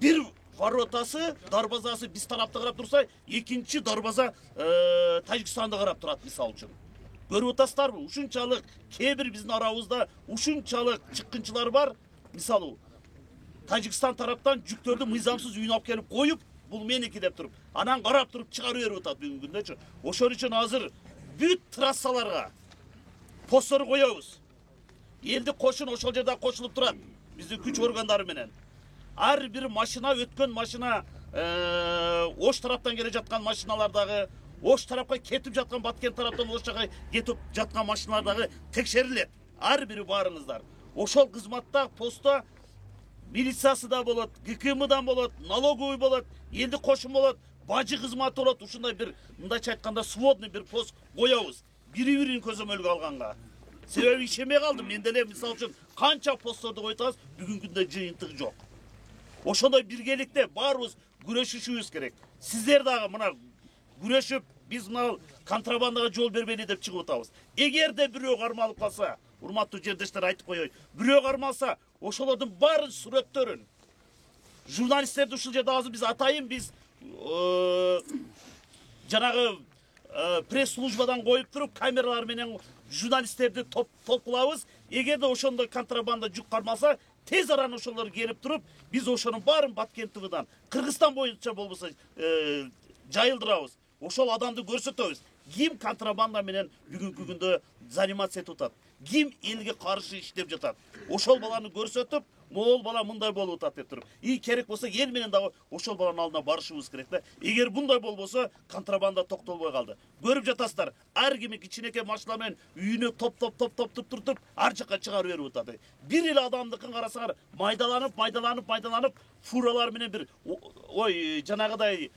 Bir воротасы, дарбазасы биз тарапта карап турса, экинчи дарбаза Тажикстанда карап турат, мисалы үчүн. Көрүп атасыздарбы? Ушунчалык кээ бир биздин арабызда ушунчалык чыккынчылар бар. Мисалы, Тажикстан тараптан жүктөрдү мыйзамсыз үйүнө алып келип коюп, бул меники деп туруп, анан карап туруп чыгарып берип атат бүгүнкү күндөчү. Ошон үчүн азыр бүт трассаларга посттор коебуз. Элди кошун ошол жерде кошулуп турат, биздин күч органдары менен. Ар бир машина, өткөн машина, Ош тараптан келе жаткан машиналардагы, Ош тарапка кетип жаткан, Баткен тараптан Ош жака кетип жаткан машиналардагы текшерилет. Ар бири барыңыздар. Ошол кызматта, постта милициясы да болот, ГКМдан болот, налоговый болот, элди кошун болот, бажы кызматы болот. Ушундай бир, мындайча айтканда, сводный бир пост коебуз. Бири-бирин көзөмөлгө алганга. Себеби ишенбей калдым. Мен деле мисалы үчүн канча постторду койтабыз, бүгүнкү күндө жыйынтык жок. Ошондой биргеликте баарыбыз күрөшүшүбүз керек. Сиздер дагы мына күрөшүп, биз мына контрабандага жол бербейли деп чыгып атабыз. Эгерде бирөө кармалып калса, урматтуу жердештер, айтып коеюн, бирөө кармалса, ошолордун баарын сүрөттөрүн журналисттерди ушул жерде азыр биз атайын, биз жанагы пресс-службадан коюп туруп, камералар менен журналисттерди толкулабыз. Эгерде ошондой контрабанда жүк кармалса, тез араны ошолор келип туруп, биз ошонун баарын Баткен ТВдан, Кыргызстан боюнча болбосо жайылдырабыз. Ошол адамды көрсөтөбүз. Ким контрабанда менен бүгүнкү күндө заниматься этип атат? Ким элге каршы иштеп жатат? Ошол баланы көрсөтүп, могул бала мындай болуп атат деп туруп. Керек болсо эл менен дагы ошол баланын алдына барышыбыз керек да. Эгер мындай болбосо, контрабанда токтолбой калды. Көрүп жатасыздар, ар кими кичинекей машина менен үйүнө топ ар жака чыгарып берип атат. Бир эле адамдыкын карасаңар, майдаланып, фуралар менен бир жанагыдай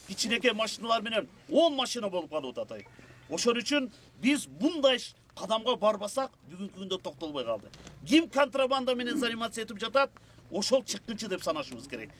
кичинекей машиналар менен 10 машина болуп калып атат. Ошон үчүн биз мындай кадамга барбасак, бүгүнкү күндө токтолбой калды. Ким контрабанда менен заниматься этип жатат, ошол чыккынчы деп санашыбыз керек.